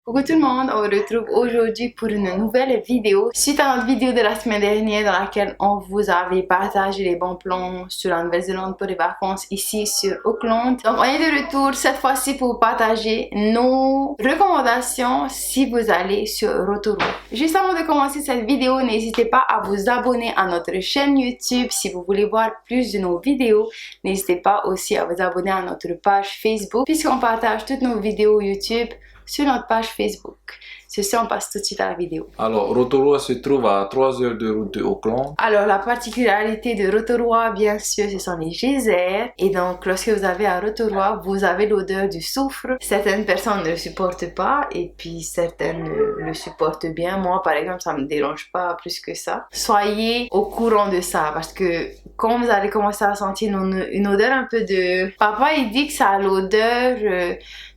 Coucou tout le monde, on se retrouve aujourd'hui pour une nouvelle vidéo suite à notre vidéo de la semaine dernière dans laquelle on vous avait partagé les bons plans sur la Nouvelle-Zélande pour les vacances ici sur Auckland. Donc on est de retour cette fois-ci pour vous partager nos recommandations si vous allez sur Rotorua. Juste avant de commencer cette vidéo, n'hésitez pas à vous abonner à notre chaîne YouTube si vous voulez voir plus de nos vidéos. N'hésitez pas aussi à vous abonner à notre page Facebook puisqu'on partage toutes nos vidéos YouTube sur notre page Facebook. Sur ce, on passe tout de suite à la vidéo. Alors, Rotorua se trouve à 3 heures de route de Auckland. Alors, la particularité de Rotorua, bien sûr, ce sont les geysers. Et donc, lorsque vous avez à Rotorua, vous avez l'odeur du soufre. Certaines personnes ne le supportent pas et puis certaines le supportent bien. Moi, par exemple, ça me dérange pas plus que ça. Soyez au courant de ça parce que quand vous allez commencer à sentir une odeur un peu de... Papa, il dit que ça a l'odeur...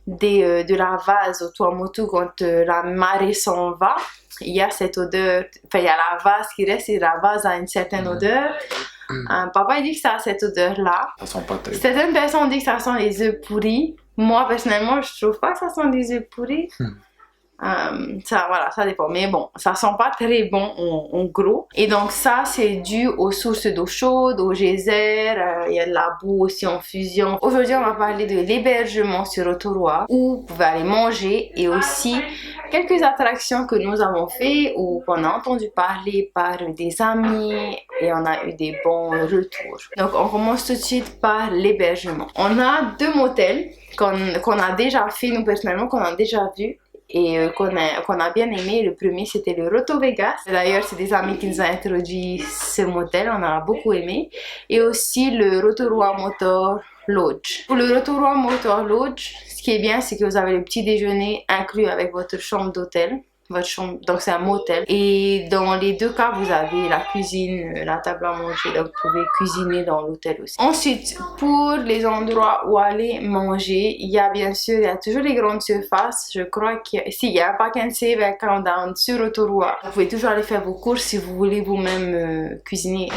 de la vase au Tuamotu quand la marée s'en va. Il y a cette odeur, enfin il y a la vase qui reste et la vase a une certaine odeur. Papa il dit que ça a cette odeur là. Ça sent pas très bon. Certaines personnes disent que ça sent les œufs pourris. Moi personnellement je trouve pas que ça sent des œufs pourris. Ça voilà, ça dépend, mais bon, ça sent pas très bon en gros. Et donc ça c'est dû aux sources d'eau chaude, aux geysers, il y a de la boue aussi en fusion. Aujourd'hui on va parler de l'hébergement sur Rotorua où vous pouvez aller manger et aussi quelques attractions que nous avons fait ou qu'on a entendu parler par des amis et on a eu des bons retours. Donc on commence tout de suite par l'hébergement. On a deux motels qu'on a déjà fait, nous personnellement, qu'on a déjà vu et qu'on a bien aimé. Le premier c'était le Roto Vegas. D'ailleurs c'est des amis qui nous ont introduit ce motel, on a beaucoup aimé. Et aussi le Rotorua Motor Lodge. Pour le Rotorua Motor Lodge, ce qui est bien c'est que vous avez le petit déjeuner inclus avec votre chambre d'hôtel. Votre chambre, donc c'est un motel et dans les deux cas vous avez la cuisine, la table à manger, donc vous pouvez cuisiner dans l'hôtel aussi. Ensuite pour les endroits où aller manger, il y a bien sûr, il y a toujours les grandes surfaces. Je crois qu'il y a un Pack and Save et un Countdown sur Rotorua. Vous pouvez toujours aller faire vos courses si vous voulez vous-même cuisiner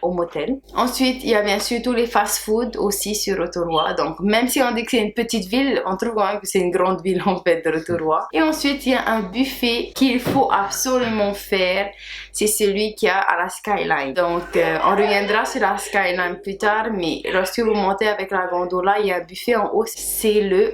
au motel. Ensuite il y a bien sûr tous les fast-food aussi sur Rotorua, donc même si on dit que c'est une petite ville, on trouve quand même que c'est une grande ville en fait de Rotorua. Et ensuite il y a un buffet qu'il faut absolument faire, c'est celui qu'il y a à la Skyline. Donc on reviendra sur la Skyline plus tard, mais lorsque vous montez avec la gondola, il y a un buffet en haut, c'est le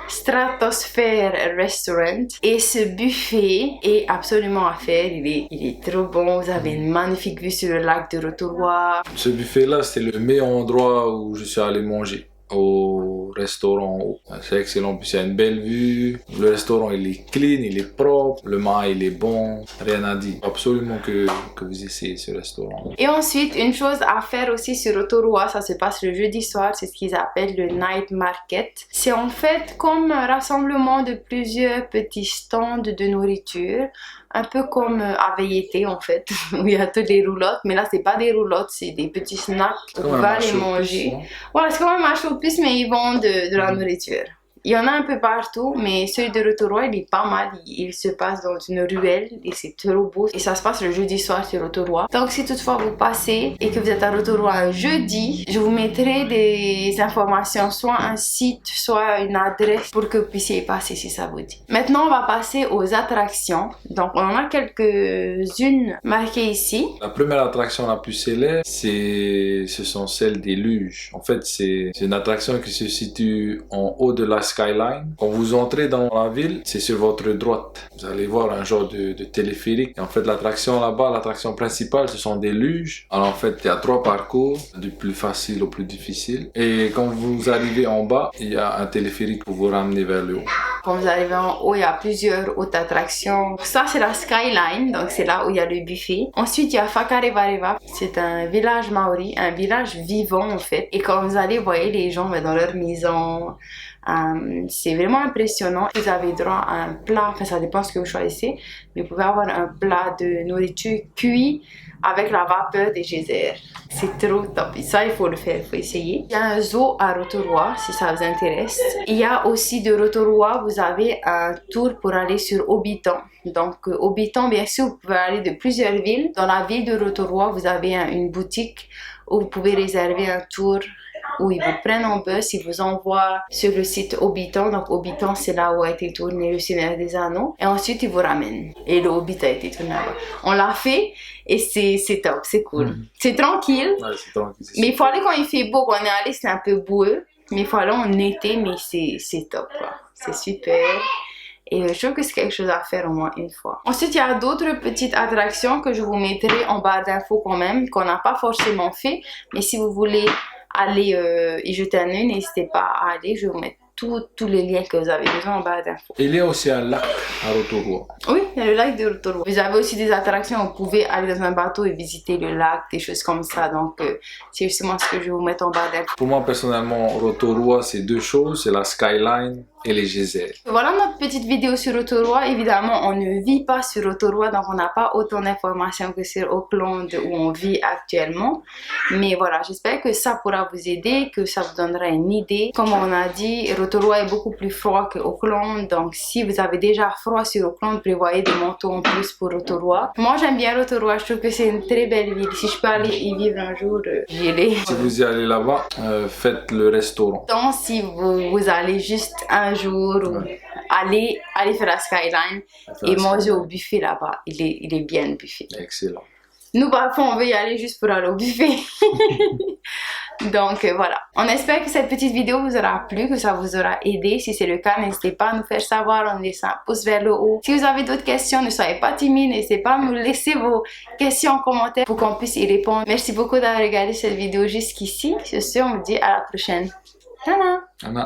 Stratosphere Restaurant et ce buffet est absolument à faire, il est trop bon. Vous avez une magnifique vue sur le lac de Rotorua. Ce buffet là c'est le meilleur endroit où je suis allé manger. Au restaurant, c'est excellent, puis il y a une belle vue, le restaurant il est clean, il est propre, le mât il est bon, rien à dire, absolument que vous essayez ce restaurant. Et ensuite une chose à faire aussi sur Rotorua, ça se passe le jeudi soir, c'est ce qu'ils appellent le Night Market. C'est en fait comme un rassemblement de plusieurs petits stands de nourriture, un peu comme à Vaiete en fait, où il y a toutes les roulottes, mais là c'est pas des roulottes, c'est des petits snacks, on va les manger. Voilà, c'est comme un marché aux puces, mais ils vendent de la nourriture. Il y en a un peu partout, mais celui de Rotorua, il est pas mal. Il se passe dans une ruelle et c'est trop beau. Et ça se passe le jeudi soir sur Rotorua. Donc si toutefois vous passez et que vous êtes à Rotorua un jeudi, je vous mettrai des informations, soit un site, soit une adresse pour que vous puissiez y passer si ça vous dit. Maintenant, on va passer aux attractions. Donc on en a quelques-unes marquées ici. La première attraction la plus célèbre, ce sont celles des luges. En fait, c'est une attraction qui se situe en haut de la Skyline. Quand vous entrez dans la ville, c'est sur votre droite. Vous allez voir un genre de téléphérique. Et en fait, l'attraction là-bas, l'attraction principale, ce sont des luges. Alors en fait, il y a 3 parcours, du plus facile au plus difficile. Et quand vous arrivez en bas, il y a un téléphérique pour vous ramener vers le haut. Quand vous arrivez en haut, il y a plusieurs autres attractions. Ça, c'est la Skyline, donc c'est là où il y a le buffet. Ensuite, il y a Whakarewareva. C'est un village maori, un village vivant en fait. Et quand vous allez, vous voyez les gens dans leur maison. C'est vraiment impressionnant. Vous avez droit à un plat, enfin ça dépend ce que vous choisissez, mais vous pouvez avoir un plat de nourriture cuit avec la vapeur des geysers. C'est trop top. Et ça, il faut le faire, il faut essayer. Il y a un zoo à Rotorua, si ça vous intéresse. Il y a aussi de Rotorua, vous avez un tour pour aller sur Obiton. Donc, Obiton, bien sûr, vous pouvez aller de plusieurs villes. Dans la ville de Rotorua, vous avez une boutique où vous pouvez réserver un tour où ils vous prennent en bus, ils vous envoient sur le site Hobbiton. Donc Hobbiton, c'est là où a été tourné le Seigneur des Anneaux. Et ensuite, ils vous ramènent. Et le Hobbit a été tourné là-bas. On l'a fait et c'est top, c'est cool. C'est tranquille. Ouais, c'est tranquille. Mais il faut aller quand il fait beau. Quand on est allé, c'est un peu boueux. Mais il faut aller en été, mais c'est top, quoi. C'est super. Et je trouve que c'est quelque chose à faire au moins une fois. Ensuite, il y a d'autres petites attractions que je vous mettrai en barre d'infos quand même, qu'on n'a pas forcément fait. Mais si vous voulez aller y jeter un œil, n'hésitez pas à aller. Je vais vous mettre tous les liens que vous avez besoin en barre d'infos. Il y a aussi un lac à Rotorua. Oui, il y a le lac de Rotorua. Vous avez aussi des attractions, vous pouvez aller dans un bateau et visiter le lac, des choses comme ça. Donc, c'est justement ce que je vais vous mettre en barre d'infos. Pour moi, personnellement, Rotorua, c'est deux choses, c'est la skyline et les geysers. Voilà notre petite vidéo sur Rotorua. Évidemment, on ne vit pas sur Rotorua, donc on n'a pas autant d'informations que sur Auckland où on vit actuellement. Mais voilà, j'espère que ça pourra vous aider, que ça vous donnera une idée. Comme on a dit, Rotorua est beaucoup plus froid que Auckland, donc si vous avez déjà froid sur Auckland, prévoyez des manteaux en plus pour Rotorua. Moi, j'aime bien Rotorua, je trouve que c'est une très belle ville. Si je peux aller y vivre un jour, j'y irai. Si vous y allez là-bas, faites le restaurant. Donc, si vous allez juste un jour ou aller faire la skyline et manger au buffet là-bas, il est bien le buffet. Excellent. Nous, parfois, on veut y aller juste pour aller au buffet. Donc, voilà. On espère que cette petite vidéo vous aura plu, que ça vous aura aidé. Si c'est le cas, n'hésitez pas à nous faire savoir en laissant un pouce vers le haut. Si vous avez d'autres questions, ne soyez pas timide. N'hésitez pas à nous laisser vos questions en commentaire pour qu'on puisse y répondre. Merci beaucoup d'avoir regardé cette vidéo jusqu'ici. Sur ce, on vous dit à la prochaine. Tana!